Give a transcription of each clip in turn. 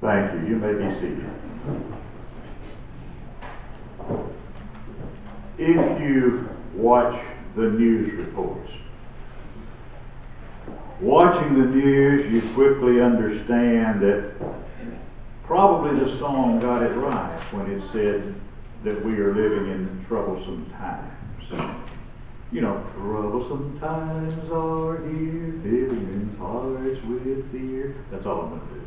Thank you. You may be seated. If you watch the news reports, watching the news, you quickly understand that probably the song got it right when it said that we are living in troublesome times. You know, troublesome times are here, filling men's hearts with fear. That's all I'm going to do.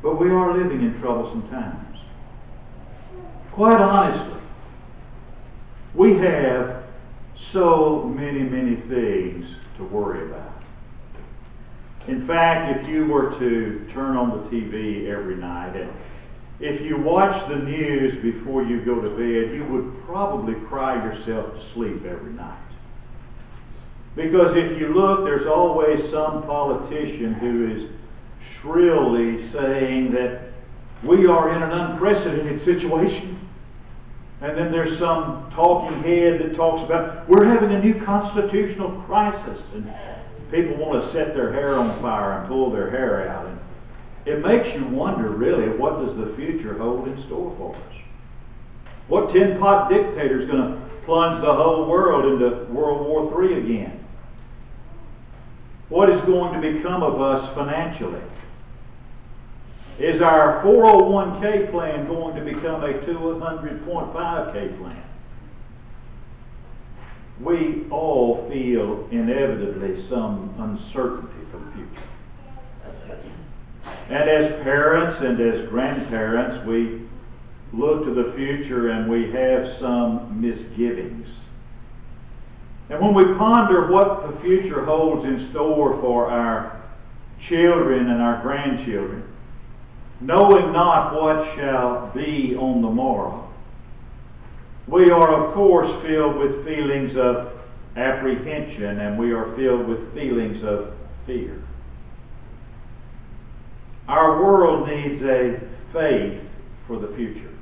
But we are living in troublesome times. Quite honestly, we have so many things to worry about. In fact, if you were to turn on the TV every night, and if you watch the news before you go to bed, you would probably cry yourself to sleep every night. Because if you look, there's always some politician who is shrilly saying that we are in an unprecedented situation. And then there's some talking head that talks about we're having a new constitutional crisis, and people want to set their hair on fire and pull their hair out. And it makes you wonder, really, what does the future hold in store for us? What tin pot dictator is going to plunge the whole world into World War III again? What is going to become of us financially? Is our 401k plan going to become a 200.5k plan? We all feel inevitably some uncertainty for the future. And as parents and as grandparents, we look to the future and we have some misgivings. And when we ponder what the future holds in store for our children and our grandchildren, knowing not what shall be on the morrow, we are of course filled with feelings of apprehension, and we are filled with feelings of fear. Our world needs a faith for the future.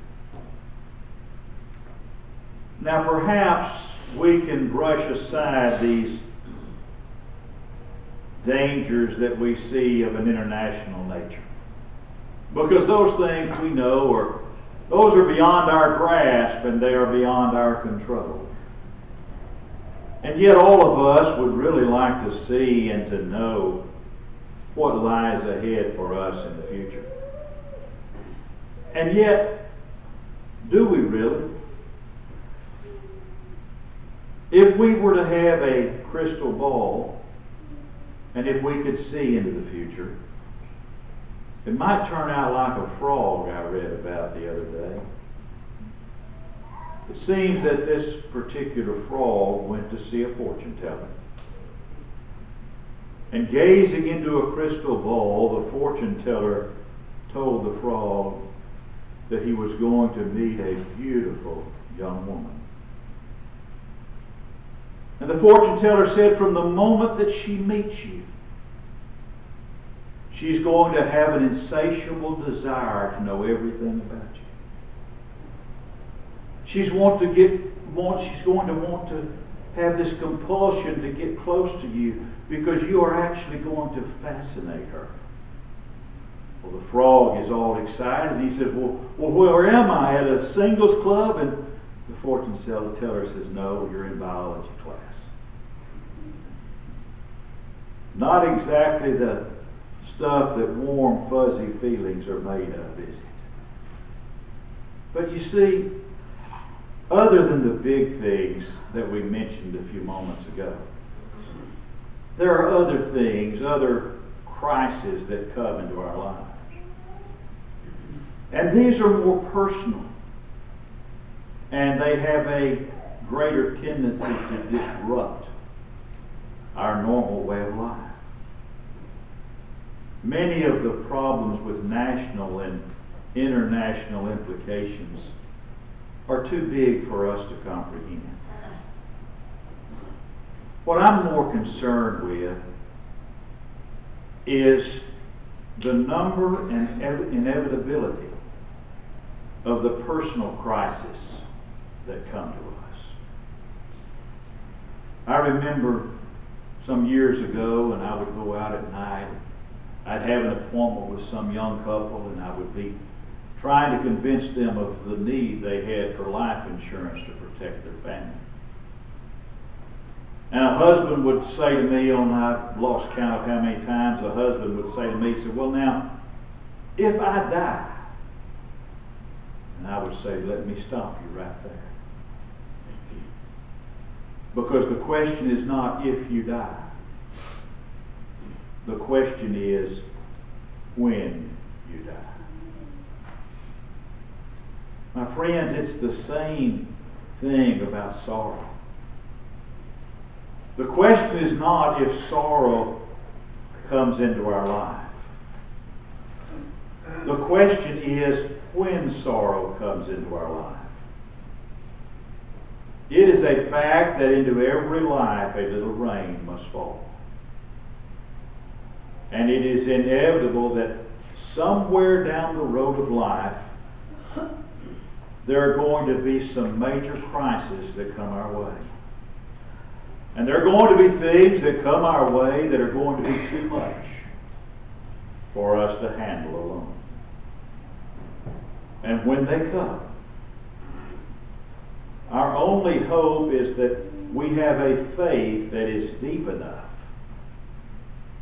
Now perhaps we can brush aside these dangers that we see of an international nature, because those things we know those are beyond our grasp and they are beyond our control. And yet all of us would really like to see and to know what lies ahead for us in the future. And yet, do we really? If we were to have a crystal ball, and if we could see into the future, it might turn out like a frog I read about the other day. It seems that this particular frog went to see a fortune teller. And gazing into a crystal ball, the fortune teller told the frog that he was going to meet a beautiful young woman. And the fortune teller said, from the moment that she meets you, she's going to have an insatiable desire to know everything about you. She's going to want to have this compulsion to get close to you because you are actually going to fascinate her. Well, the frog is all excited. He says, well, where am I? At a singles club? And the fortune teller says, no, you're in biology class. Not exactly the stuff that warm, fuzzy feelings are made of, is it? But you see, other than the big things that we mentioned a few moments ago, there are other things, other crises that come into our lives. And these are more personal. And they have a greater tendency to disrupt our normal way of life. Many of the problems with national and international implications are too big for us to comprehend. What I'm more concerned with is the number and inevitability of the personal crisis that come to us. I remember some years ago, and I would go out at night. I'd have an appointment with some young couple, and I would be trying to convince them of the need they had for life insurance to protect their family. And a husband would say to me, I've lost count of how many times a husband would say to me, he said, well now, if I die, and I would say, let me stop you right there. Because the question is not if you die. The question is when you die. My friends, it's the same thing about sorrow. The question is not if sorrow comes into our life. The question is when sorrow comes into our life. It is a fact that into every life a little rain must fall. And it is inevitable that somewhere down the road of life there are going to be some major crises that come our way. And there are going to be things that come our way that are going to be too much for us to handle alone. And when they come, our only hope is that we have a faith that is deep enough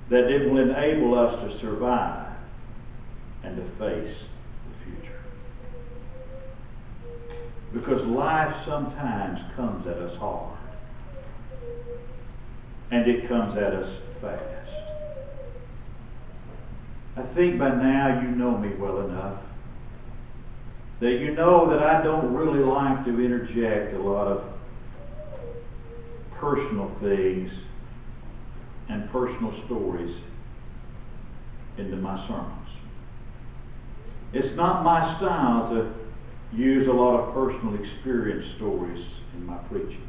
that it will enable us to survive and to face the future. Because life sometimes comes at us hard. And it comes at us fast. I think by now you know me well enough that you know that I don't really like to interject a lot of personal things and personal stories into my sermons. It's not my style to use a lot of personal experience stories in my preaching.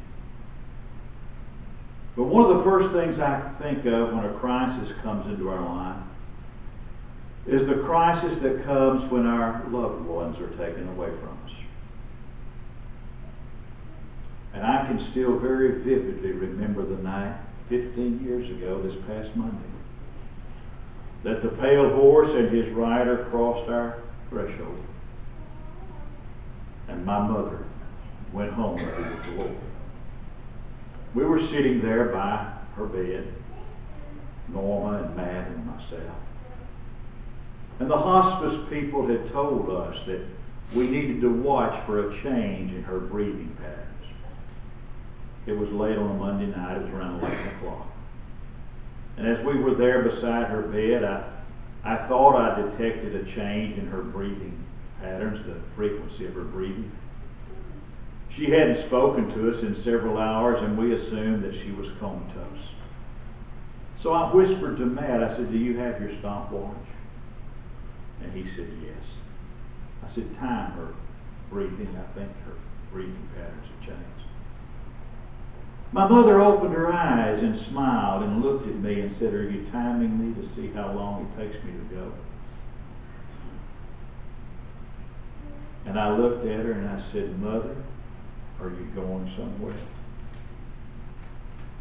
But one of the first things I think of when a crisis comes into our life is the crisis that comes when our loved ones are taken away from us. And I can still very vividly remember the night 15 years ago, this past Monday, that the pale horse and his rider crossed our threshold. And my mother went home to be with the Lord. We were sitting there by her bed, Norma and Matt and myself. And the hospice people had told us that we needed to watch for a change in her breathing patterns. It was late on a Monday night, it was around 11 o'clock. And as we were there beside her bed, I thought I detected a change in her breathing patterns, the frequency of her breathing. She hadn't spoken to us in several hours, and we assumed that she was comatose. So I whispered to Matt, I said, do you have your stopwatch? And he said, yes. I said, time her breathing. I think her breathing patterns have changed. My mother opened her eyes and smiled and looked at me and said, are you timing me to see how long it takes me to go? And I looked at her and I said, Mother, are you going somewhere?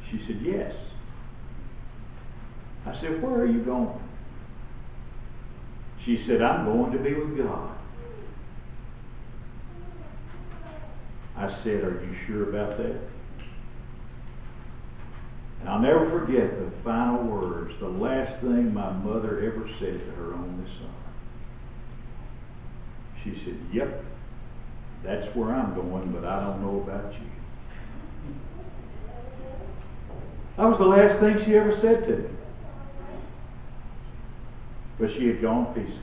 She said, yes. I said, where are you going? She said, I'm going to be with God. I said, are you sure about that? And I'll never forget the final words, the last thing my mother ever said to her only son. She said, yep, that's where I'm going, but I don't know about you. That was the last thing she ever said to me. But she had gone peacefully.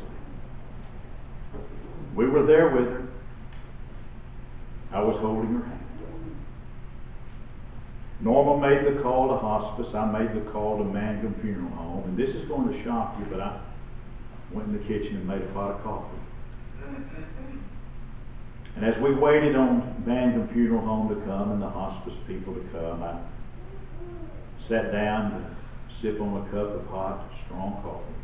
We were there with her. I was holding her hand. Norma made the call to hospice. I made the call to Mangum Funeral Home. And this is going to shock you, but I went in the kitchen and made a pot of coffee. And as we waited on Mangum Funeral Home to come and the hospice people to come, I sat down to sip on a cup of hot, strong coffee.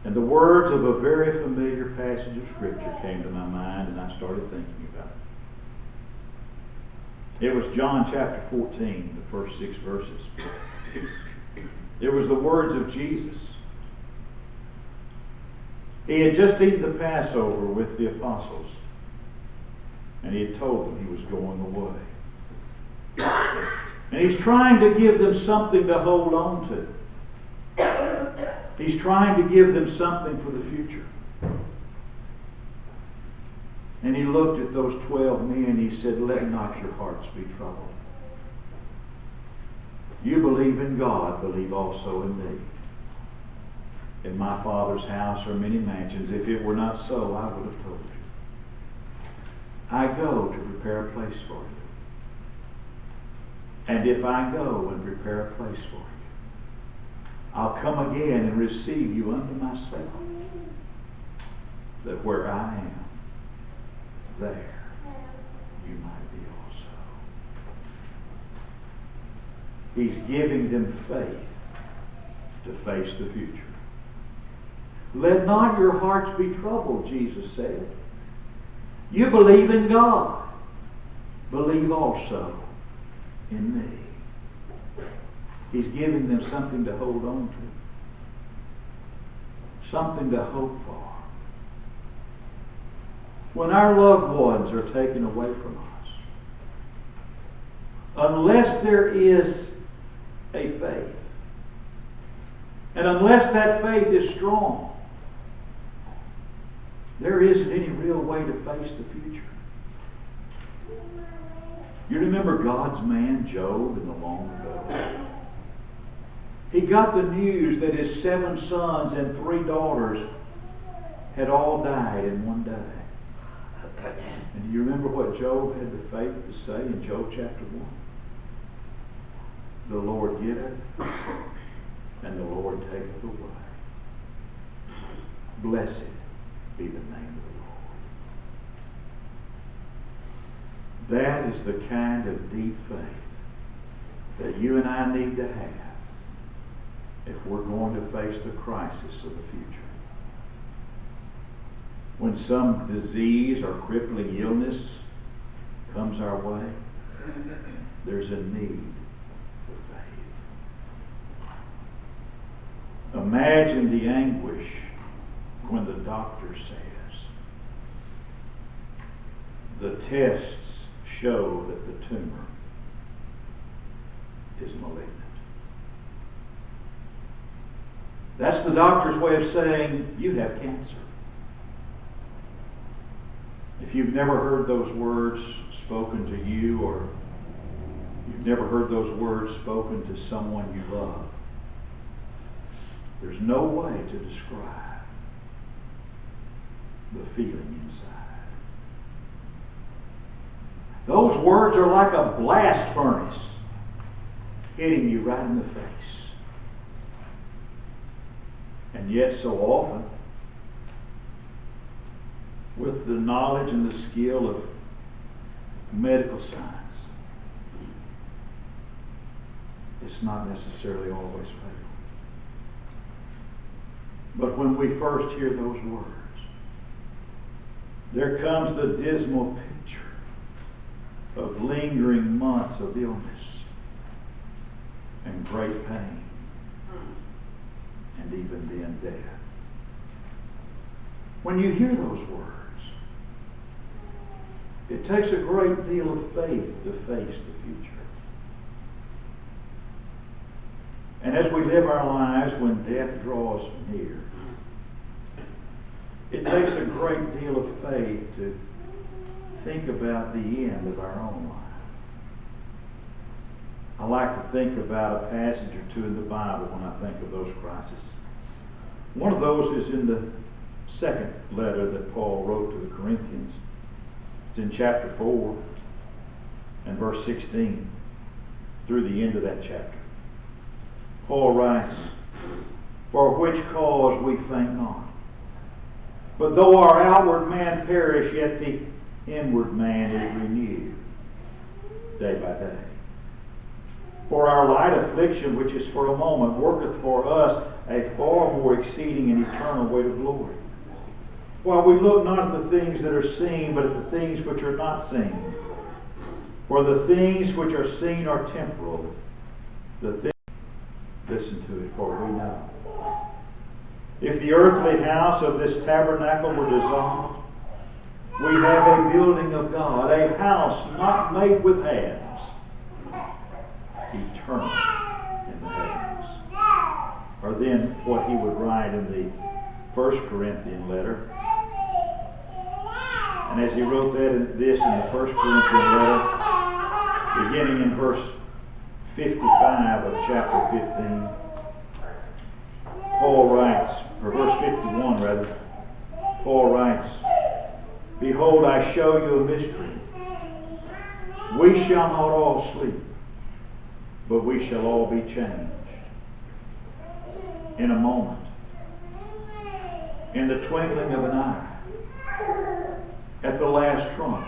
And the words of a very familiar passage of Scripture came to my mind, and I started thinking about it. It was John chapter 14, the first 6 verses. It was the words of Jesus He had just eaten the Passover with the apostles, and he had told them he was going away. And he's trying to give them something to hold on to. He's trying to give them something for the future. And he looked at those 12 men, he said, "Let not your hearts be troubled. You believe in God, believe also in me. In my Father's house are many mansions. If it were not so, I would have told you. I go to prepare a place for you. And if I go and prepare a place for you, I'll come again and receive you unto myself, that where I am, there you might be also." He's giving them faith to face the future. Let not your hearts be troubled, Jesus said. You believe in God. Believe also in me. He's giving them something to hold on to. Something to hope for. When our loved ones are taken away from us, unless there is a faith, and unless that faith is strong, there isn't any real way to face the future. You remember God's man Job in the long ago? He got the news that his 7 sons and 3 daughters had all died in one day. And do you remember what Job had the faith to say in Job chapter 1? The Lord giveth, and the Lord taketh away. Blessed be the name of the Lord. That is the kind of deep faith that you and I need to have if we're going to face the crisis of the future. When some disease or crippling illness comes our way, there's a need for faith. Imagine the anguish when the doctor says, the tests show that the tumor is malignant. That's the doctor's way of saying, you have cancer. If you've never heard those words spoken to you, or you've never heard those words spoken to someone you love, there's no way to describe the feeling inside. Those words are like a blast furnace hitting you right in the face. And yet so often, with the knowledge and the skill of medical science, it's not necessarily always fatal. But when we first hear those words, there comes the dismal picture of lingering months of illness and great pain, and even then death. When you hear those words, it takes a great deal of faith to face the future. And as we live our lives when death draws near, it takes a great deal of faith to think about the end of our own life. I like to think about a passage or two in the Bible when I think of those crises. One of those is in the second letter that Paul wrote to the Corinthians. It's in chapter 4 and verse 16 through the end of that chapter. Paul writes, "For which cause we faint not. But though our outward man perish, yet the inward man is renewed day by day. For our light affliction, which is for a moment, worketh for us a far more exceeding and eternal weight of glory. While we look not at the things that are seen, but at the things which are not seen. For the things which are seen are temporal. The things," listen to it, "for we know If the earthly house of this tabernacle were dissolved, we have a building of God, a house not made with hands, eternal in the heavens. Or then what he would write in the 1 Corinthian letter. And as he wrote this in the 1 Corinthian letter, beginning in verse 55 of chapter 15, Paul writes, or verse 51 rather, Paul writes, "Behold, I show you a mystery. We shall not all sleep, but we shall all be changed. In a moment, in the twinkling of an eye, at the last trump.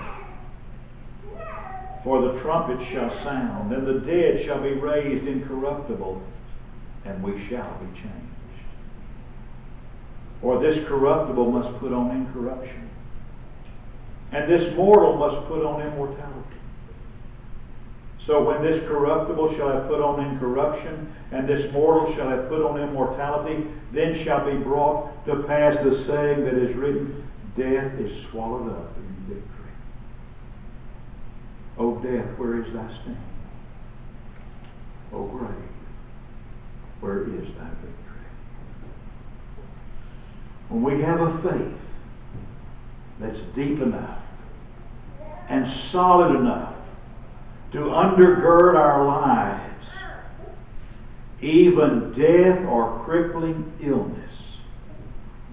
For the trumpet shall sound, and the dead shall be raised incorruptible, and we shall be changed. For this corruptible must put on incorruption, and this mortal must put on immortality. So when this corruptible shall have put on incorruption, and this mortal shall have put on immortality, then shall be brought to pass the saying that is written, Death is swallowed up in victory. O death, where is thy sting? O grave, where is thy victory?" When we have a faith that's deep enough and solid enough to undergird our lives, even death or crippling illness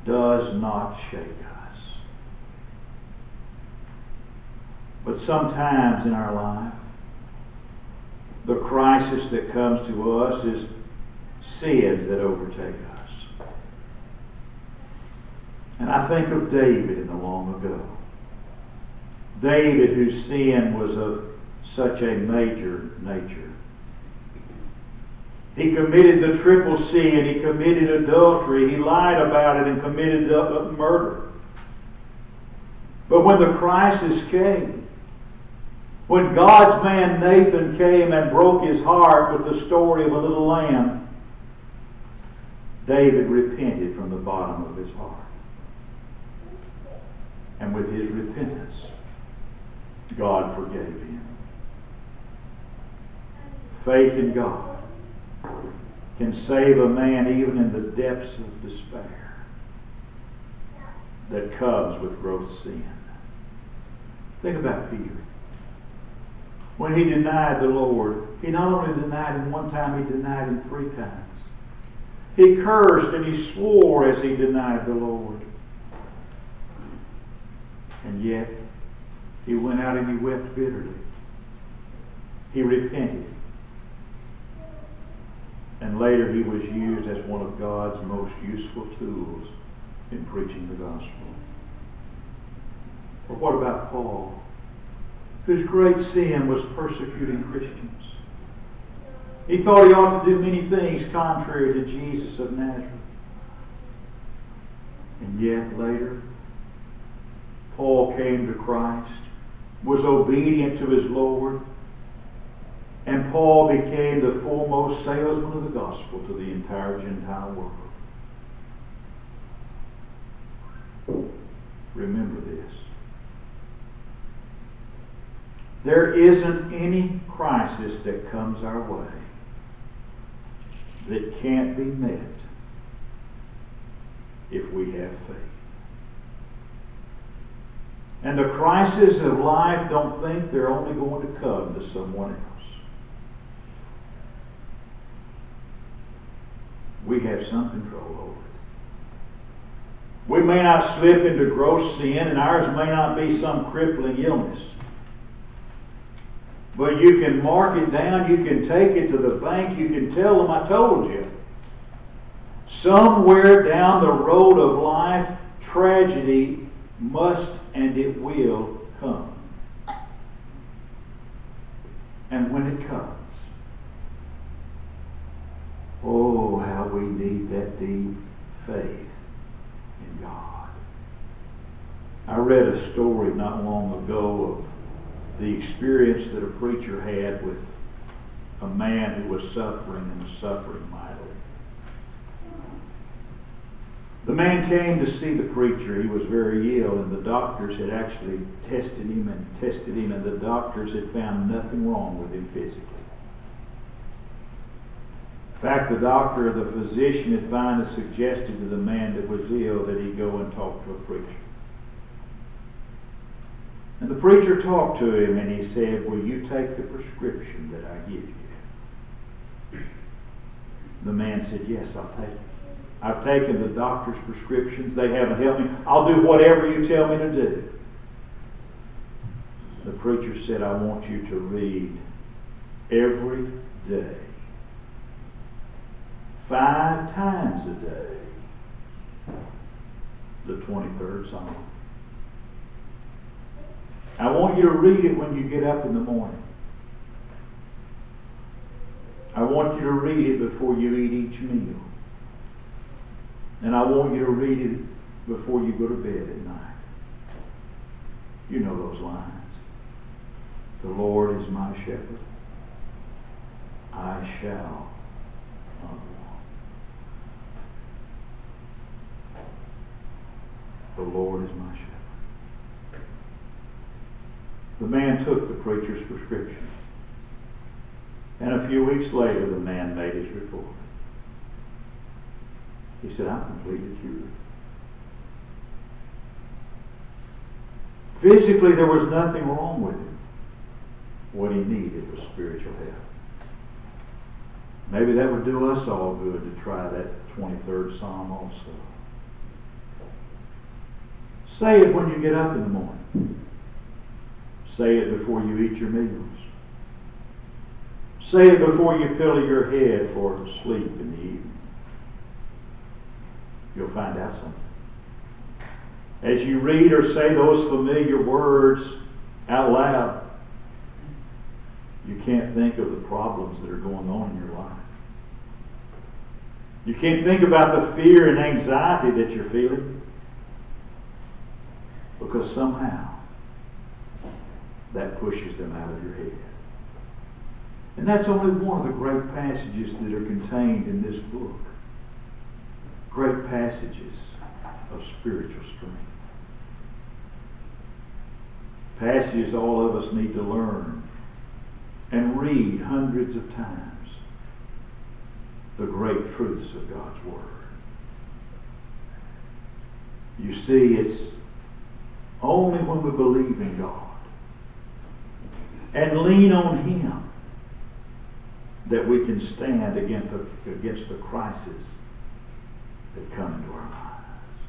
does not shake us. But sometimes in our life, the crisis that comes to us is sins that overtake us. And I think of David in the long ago. David, whose sin was of such a major nature. He committed the triple sin. He committed adultery. He lied about it and committed murder. But when the crisis came, when God's man Nathan came and broke his heart with the story of a little lamb, David repented from the bottom of his heart. And with his repentance, God forgave him. Faith in God can save a man even in the depths of despair that comes with gross sin. Think about Peter. When he denied the Lord, he not only denied him one time, he denied him 3 times. He cursed and he swore as he denied the Lord. And yet, he went out and he wept bitterly. He repented. And later he was used as one of God's most useful tools in preaching the gospel. Or what about Paul, whose great sin was persecuting Christians? He thought he ought to do many things contrary to Jesus of Nazareth. And yet later, Paul came to Christ, was obedient to his Lord, and Paul became the foremost salesman of the gospel to the entire Gentile world. Remember this. There isn't any crisis that comes our way that can't be met if we have faith. And the crises of life don't think they're only going to come to someone else. We have some control over it. We may not slip into gross sin, and ours may not be some crippling illness. But you can mark it down, you can take it to the bank, you can tell them, I told you. Somewhere down the road of life, tragedy must and it will come. And when it comes, oh, how we need that deep faith in God. I read a story not long ago of the experience that a preacher had with a man who was suffering and suffering mightily. The man came to see the preacher. He was very ill, and the doctors had actually tested him, and the doctors had found nothing wrong with him physically. In fact, the physician had finally suggested to the man that was ill that he go and talk to a preacher. And the preacher talked to him, and he said, "Will you take the prescription that I give you?" The man said, "Yes, I'll take it. I've taken the doctor's prescriptions. They haven't helped me. I'll do whatever you tell me to do." The preacher said, "I want you to read every day, 5 times a day, the 23rd Psalm. I want you to read it when you get up in the morning. I want you to read it before you eat each meal. And I want you to read it before you go to bed at night." You know those lines. "The Lord is my shepherd. I shall not want. The Lord is my shepherd." The man took the preacher's prescription. And a few weeks later, the man made his report. He said, "I'm completely cured." Physically, there was nothing wrong with him. What he needed was spiritual help. Maybe that would do us all good to try that 23rd Psalm also. Say it when you get up in the morning. Say it before you eat your meals. Say it before you pillow your head for sleep in the evening. You'll find out something. As you read or say those familiar words out loud, you can't think of the problems that are going on in your life. You can't think about the fear and anxiety that you're feeling, because somehow that pushes them out of your head. And that's only one of the great passages that are contained in this book. Great passages of spiritual strength. Passages all of us need to learn and read hundreds of times. The great truths of God's Word. You see, it's only when we believe in God and lean on Him that we can stand against the crisis that come into our lives.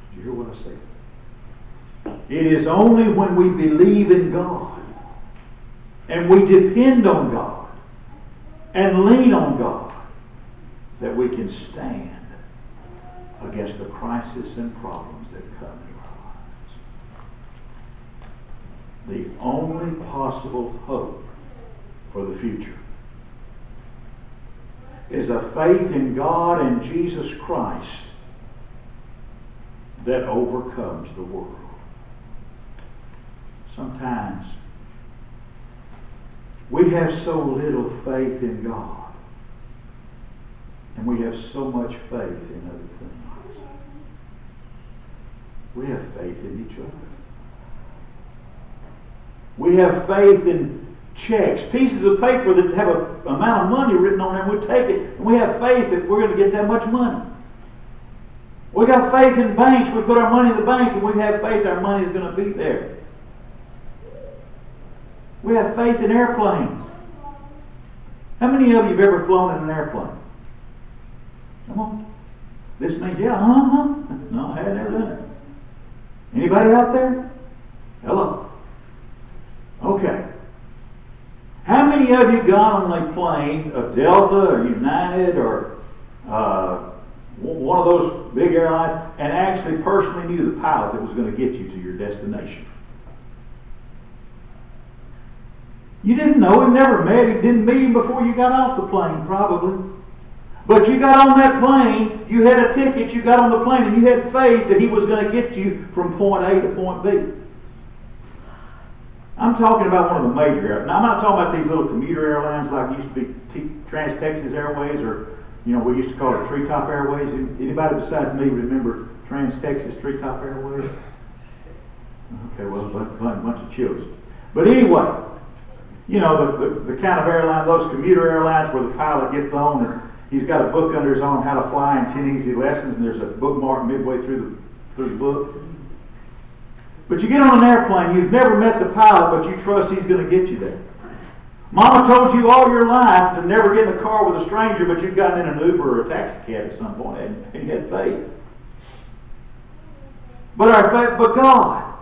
Did you hear what I said? It is only when we believe in God and we depend on God and lean on God that we can stand against the crisis and problems that come into our lives. The only possible hope for the future is a faith in God and Jesus Christ that overcomes the world. Sometimes we have so little faith in God, and we have so much faith in other things. We have faith in each other. We have faith in checks, pieces of paper that have an amount of money written on them. We take it, and we have faith that we're going to get that much money. We got faith in banks. We put our money in the bank, and we have faith our money is going to be there. We have faith in airplanes. How many of you have ever flown in an airplane? Come on. This means, yeah, No, I had never done it. Anybody out there? Hello. Okay. How many of you got on a plane, a Delta or United or one of those big airlines, and actually personally knew the pilot that was going to get you to your destination? You didn't know him, never met him, didn't meet him before you got off the plane, probably. But you got on that plane, you had a ticket, you got on the plane, and you had faith that he was going to get you from point A to point B. I'm talking about one of the major airlines. Now, I'm not talking about these little commuter airlines like used to be Trans-Texas Airways or You know, we used to call it Treetop Airways. Anybody besides me remember Trans-Texas Treetop Airways? Okay, well, a bunch of children. But anyway, you know, the kind of airline, those commuter airlines where the pilot gets on and he's got a book under his arm, How to Fly in 10 Easy Lessons, and there's a bookmark midway through the book. But you get on an airplane, you've never met the pilot, but you trust he's going to get you there. Mama told you all your life to never get in a car with a stranger, but you've gotten in an Uber or a taxi cab at some point, and you had faith. But God,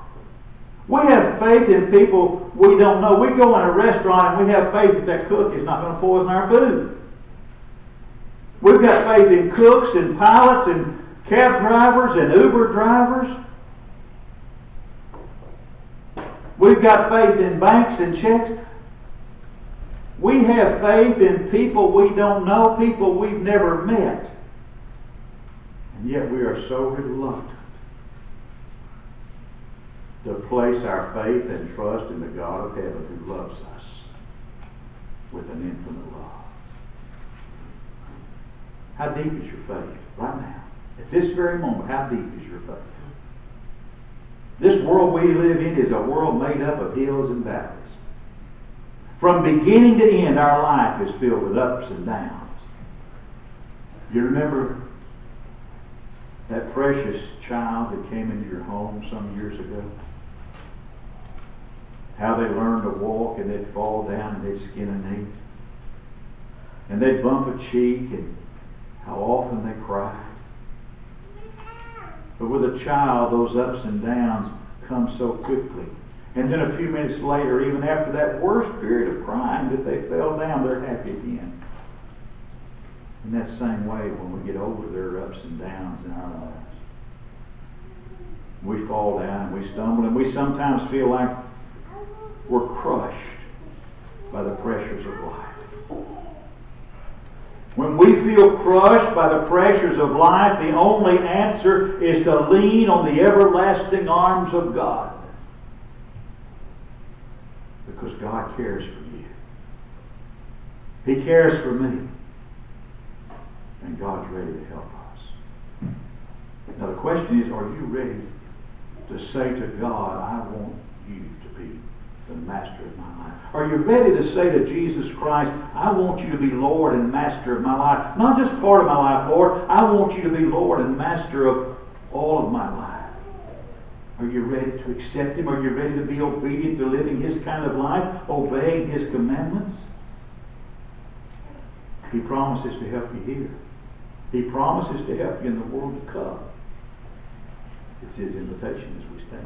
we have faith in people we don't know. We go in a restaurant and we have faith that cook is not going to poison our food. We've got faith in cooks and pilots and cab drivers and Uber drivers. We've got faith in banks and checks. We have faith in people we don't know, people we've never met. And yet we are so reluctant to place our faith and trust in the God of heaven who loves us with an infinite love. How deep is your faith right now? At this very moment, how deep is your faith? This world we live in is a world made up of hills and valleys. From beginning to end, our life is filled with ups and downs. You remember that precious child that came into your home some years ago? How they learned to walk and they'd fall down and they'd skin a knee. And they'd bump a cheek, and how often they cried. But with a child, those ups and downs come so quickly. And then a few minutes later, even after that worst period of crying that they fell down, they're happy again. In that same way, when we get over their ups and downs in our lives, we fall down and we stumble, and we sometimes feel like we're crushed by the pressures of life. When we feel crushed by the pressures of life, the only answer is to lean on the everlasting arms of God. Because God cares for you. He cares for me. And God's ready to help us. Now the question is, are you ready to say to God, I want you to be the master of my life? Are you ready to say to Jesus Christ, I want you to be Lord and master of my life? Not just part of my life, Lord. I want you to be Lord and master of all of my life. Are you ready to accept Him? Are you ready to be obedient to living His kind of life, obeying His commandments? He promises to help you here. He promises to help you in the world to come. It's His invitation as we stand.